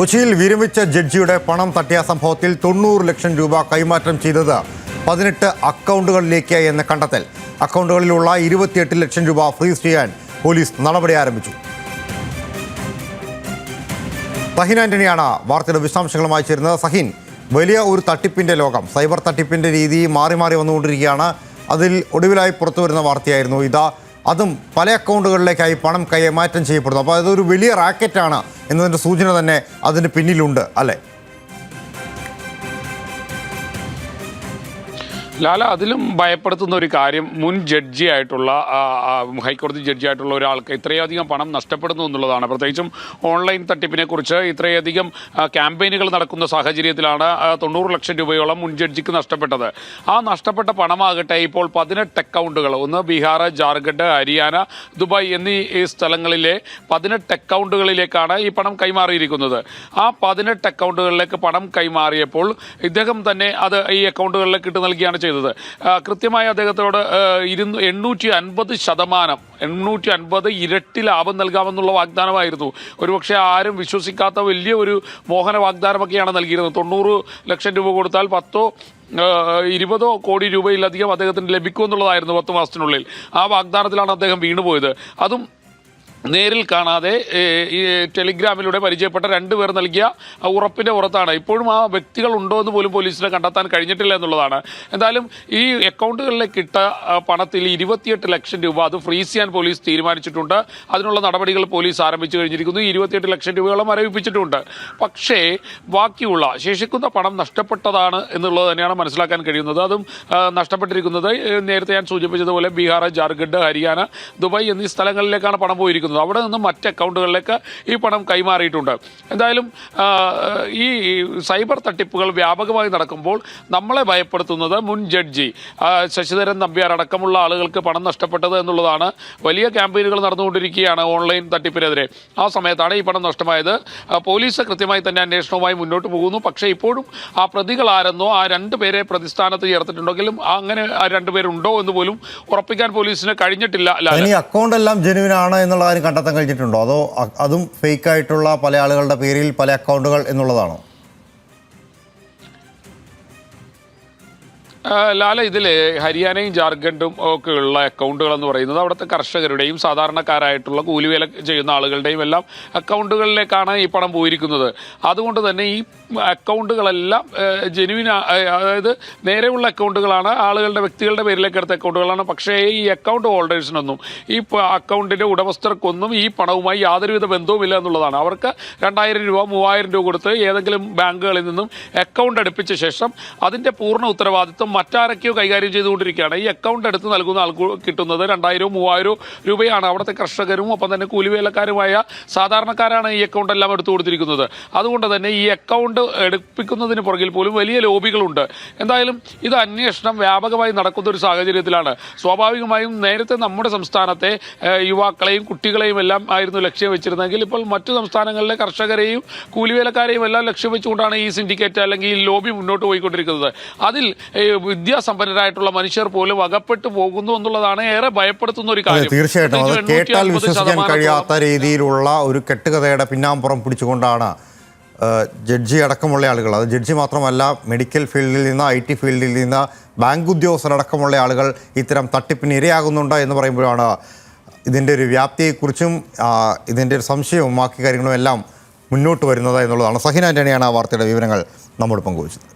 കൊച്ചിയിൽ വിരമിച്ച ജഡ്ജിയുടെ പണം തട്ടിയ സംഭവത്തിൽ 90 ലക്ഷം രൂപ കൈമാറ്റം ചെയ്തത് 18 അക്കൗണ്ടുകളിലേക്ക് എന്ന കണ്ടെത്തൽ. അക്കൗണ്ടുകളിലുള്ള 28 ലക്ഷം രൂപ ഫ്രീസ് ചെയ്യാൻ പോലീസ് നടപടി ആരംഭിച്ചു. സഹിൻ ആന്റണിയാണ് വാർത്തയുടെ വിശദാംശങ്ങളുമായി ചേരുന്നത്. സഹിൻ, വലിയ ഒരു തട്ടിപ്പിന്റെ ലോകം, സൈബർ തട്ടിപ്പിന്റെ രീതി മാറി മാറി വന്നുകൊണ്ടിരിക്കുകയാണ്. അതിൽ ഒടുവിലായി പുറത്തു വരുന്ന വാർത്തയായിരുന്നു അതും പല അക്കൗണ്ടുകളിലേക്കായി പണം കൈമാറ്റം ചെയ്യപ്പെടുന്നു. അപ്പോൾ അതൊരു വലിയ റാക്കറ്റാണ് എന്നതിൻ്റെ സൂചന തന്നെ അതിന് പിന്നിലുണ്ട്, അല്ലേ? ലാല, അതിലും ഭയപ്പെടുത്തുന്ന ഒരു കാര്യം, മുൻ ജഡ്ജിയായിട്ടുള്ള ഹൈക്കോടതി ജഡ്ജിയായിട്ടുള്ള ഒരാൾക്ക് ഇത്രയധികം പണം നഷ്ടപ്പെടുന്നു എന്നുള്ളതാണ്. പ്രത്യേകിച്ചും ഓൺലൈൻ തട്ടിപ്പിനെ കുറിച്ച് ഇത്രയധികം ക്യാമ്പയിനുകൾ നടക്കുന്ന സാഹചര്യത്തിലാണ് 90 ലക്ഷം രൂപയോളം മുൻ ജഡ്ജിക്ക് നഷ്ടപ്പെട്ടത്. ആ നഷ്ടപ്പെട്ട പണമാകട്ടെ ഇപ്പോൾ 18 അക്കൗണ്ടുകൾ, ഒന്ന് ബീഹാർ, ജാർഖണ്ഡ്, ഹരിയാന, ദുബായ് എന്നീ സ്ഥലങ്ങളിലെ 18 അക്കൗണ്ടുകളിലേക്കാണ് ഈ പണം കൈമാറിയിരിക്കുന്നത്. ആ 18 അക്കൗണ്ടുകളിലേക്ക് പണം കൈമാറിയപ്പോൾ ഇദ്ദേഹം തന്നെ അത് ഈ അക്കൗണ്ടുകളിലേക്ക് ഇട്ട് നൽകിയാണ് ചെയ്തത്. കൃത്യമായി അദ്ദേഹത്തോട് 850% ഇരട്ടി ലാഭം നൽകാമെന്നുള്ള വാഗ്ദാനമായിരുന്നു. ഒരുപക്ഷെ ആരും വിശ്വസിക്കാത്ത വലിയ ഒരു മോഹന വാഗ്ദാനമൊക്കെയാണ് നൽകിയിരുന്നത്. 90 ലക്ഷം രൂപ കൊടുത്താൽ 10 20 കോടി രൂപയിലധികം അദ്ദേഹത്തിന് ലഭിക്കുമെന്നുള്ളതായിരുന്നു 10 മാസത്തിനുള്ളിൽ. ആ വാഗ്ദാനത്തിലാണ് അദ്ദേഹം വീണുപോയത്. അതും നേരിൽ കാണാതെ ഈ ടെലിഗ്രാമിലൂടെ പരിചയപ്പെട്ട 2 പേർ നൽകിയ ഉറപ്പിൻ്റെ പുറത്താണ്. ഇപ്പോഴും ആ വ്യക്തികൾ ഉണ്ടോ എന്ന് പോലും പോലീസിനെ കണ്ടെത്താൻ കഴിഞ്ഞിട്ടില്ല എന്നുള്ളതാണ്. എന്തായാലും ഈ അക്കൗണ്ടുകളിലേക്ക് ഇട്ട പണത്തിൽ 28 ലക്ഷം രൂപ അത് ഫ്രീസ് ചെയ്യാൻ പോലീസ് തീരുമാനിച്ചിട്ടുണ്ട്. അതിനുള്ള നടപടികൾ പോലീസ് ആരംഭിച്ചു കഴിഞ്ഞിരിക്കുന്നു. 28 ലക്ഷം രൂപയോളം മരവിപ്പിച്ചിട്ടുണ്ട്. പക്ഷേ ബാക്കിയുള്ള ശേഷിക്കുന്ന പണം നഷ്ടപ്പെട്ടതാണ് എന്നുള്ളത് തന്നെയാണ് മനസ്സിലാക്കാൻ കഴിയുന്നത്. അതും നഷ്ടപ്പെട്ടിരിക്കുന്നത് നേരത്തെ ഞാൻ സൂചിപ്പിച്ചതുപോലെ ബീഹാർ, ജാർഖണ്ഡ്, ഹരിയാന, ദുബായ് എന്നീ സ്ഥലങ്ങളിലേക്കാണ് പണം പോയിരിക്കുന്നത്. അവിടെ നിന്ന് മറ്റ് അക്കൗണ്ടുകളിലേക്ക് ഈ പണം കൈമാറിയിട്ടുണ്ട്. എന്തായാലും ഈ സൈബർ തട്ടിപ്പുകൾ വ്യാപകമായി നടക്കുമ്പോൾ നമ്മളെ ഭയപ്പെടുത്തുന്നത് മുൻ ജഡ്ജി ശശിധരൻ നമ്പ്യാർ അടക്കമുള്ള ആളുകൾക്ക് പണം നഷ്ടപ്പെട്ടത് എന്നുള്ളതാണ്. വലിയ ക്യാമ്പയിനുകൾ നടന്നുകൊണ്ടിരിക്കുകയാണ് ഓൺലൈൻ തട്ടിപ്പിനെതിരെ. ആ സമയത്താണ് ഈ പണം നഷ്ടമായത്. പോലീസ് കൃത്യമായി തന്നെ അന്വേഷണവുമായി മുന്നോട്ട് പോകുന്നു. പക്ഷേ ഇപ്പോഴും ആ പ്രതികൾ ആരെന്നോ ആ 2 പേരെ പ്രതിസ്ഥാനത്ത് ചേർത്തിട്ടുണ്ടെങ്കിലും അങ്ങനെ ആ 2 പേരുണ്ടോ എന്ന് പോലും ഉറപ്പിക്കാൻ പോലീസിന് കഴിഞ്ഞിട്ടില്ല. അക്കൗണ്ട് എല്ലാം ജെനുവിനാണ് എന്നുള്ള കാര്യം കണ്ടെത്താൻ കഴിഞ്ഞിട്ടുണ്ടോ? അതോ അതും ഫേക്ക് ആയിട്ടുള്ള പല ആളുകളുടെ പേരിൽ പല അക്കൗണ്ടുകൾ എന്നുള്ളതാണോ? ലാല, ഇതിൽ ഹരിയാനയും ജാർഖണ്ഡും ഒക്കെ ഉള്ള അക്കൗണ്ടുകൾ എന്ന് പറയുന്നത് അവിടുത്തെ കർഷകരുടെയും സാധാരണക്കാരായിട്ടുള്ള കൂലിവേല ചെയ്യുന്ന ആളുകളുടെയും എല്ലാം അക്കൗണ്ടുകളിലേക്കാണ് ഈ പണം പോയിരിക്കുന്നത്. അതുകൊണ്ട് തന്നെ ഈ അക്കൗണ്ടുകളെല്ലാം ജെനുവിൻ, അതായത് നേരെയുള്ള അക്കൗണ്ടുകളാണ്, ആളുകളുടെ വ്യക്തികളുടെ പേരിലേക്ക് എടുത്ത അക്കൗണ്ടുകളാണ്. പക്ഷേ ഈ അക്കൗണ്ട് ഹോൾഡേഴ്സിനൊന്നും, ഈ അക്കൗണ്ടിൻ്റെ ഉടമസ്ഥർക്കൊന്നും ഈ പണവുമായി യാതൊരുവിധ ബന്ധവുമില്ല എന്നുള്ളതാണ്. അവർക്ക് 2000 രൂപ 3000 രൂപ കൊടുത്ത് ഏതെങ്കിലും ബാങ്കുകളിൽ നിന്നും അക്കൗണ്ട് എടുപ്പിച്ച ശേഷം അതിൻ്റെ പൂർണ്ണ ഉത്തരവാദിത്വം മറ്റാരൊക്കെയോ കൈകാര്യം ചെയ്തുകൊണ്ടിരിക്കുകയാണ്. ഈ അക്കൗണ്ട് എടുത്ത് നൽകുന്ന ആൾക്ക് കിട്ടുന്നത് 2000-3000 രൂപയാണ്. അവിടുത്തെ കർഷകരും ഒപ്പം തന്നെ കൂലിവേലക്കാരുമായ സാധാരണക്കാരാണ് ഈ അക്കൗണ്ട് എല്ലാം എടുത്തു കൊടുത്തിരിക്കുന്നത്. അതുകൊണ്ട് തന്നെ ഈ അക്കൗണ്ട് എടുപ്പിക്കുന്നതിന് പുറകിൽ പോലും വലിയ ലോബികളുണ്ട്. എന്തായാലും ഇത് അന്വേഷണം വ്യാപകമായി നടക്കുന്ന ഒരു സാഹചര്യത്തിലാണ്. സ്വാഭാവികമായും നേരത്തെ നമ്മുടെ സംസ്ഥാനത്തെ യുവാക്കളെയും കുട്ടികളെയും എല്ലാം ആയിരുന്നു ലക്ഷ്യം വെച്ചിരുന്നെങ്കിൽ ഇപ്പോൾ മറ്റു സംസ്ഥാനങ്ങളിലെ കർഷകരെയും കൂലിവേലക്കാരെയും എല്ലാം ലക്ഷ്യം വെച്ചുകൊണ്ടാണ് ഈ സിൻഡിക്കേറ്റ് അല്ലെങ്കിൽ ഈ ലോബി മുന്നോട്ട് പോയിക്കൊണ്ടിരിക്കുന്നത്. അതിൽ വിദ്യാസമ്പന്നരായിട്ടുള്ള മനുഷ്യർ പോലും അകപ്പെട്ടു പോകുന്നു എന്നുള്ളതാണ് ഏറെ ഭയപ്പെടുത്തുന്ന ഒരു കാര്യം. തീർച്ചയായിട്ടും അത് കേട്ടാൽ വിശ്വസിക്കാൻ കഴിയാത്ത രീതിയിലുള്ള ഒരു കെട്ടുകഥയുടെ പിന്നാമ്പുറം പിടിച്ചുകൊണ്ടാണ് ജഡ്ജി അടക്കമുള്ള ആളുകൾ, അത് ജഡ്ജി മാത്രമല്ല, മെഡിക്കൽ ഫീൽഡിൽ നിന്ന്, IT ഫീൽഡിൽ നിന്ന്, ബാങ്ക് ഉദ്യോഗസ്ഥരടക്കമുള്ള ആളുകൾ ഇത്തരം തട്ടിപ്പിന് ഇരയാകുന്നുണ്ട് എന്ന് പറയുമ്പോഴാണ് ഇതിൻ്റെ ഒരു വ്യാപ്തിയെക്കുറിച്ചും ഇതിൻ്റെ ഒരു സംശയവും ബാക്കി കാര്യങ്ങളും എല്ലാം മുന്നോട്ട് വരുന്നത് എന്നുള്ളതാണ്. സഹിൻ ആന്റണിയാണ് ആ വാർത്തയുടെ വിവരങ്ങൾ നമ്മോട് പങ്കുവച്ചത്.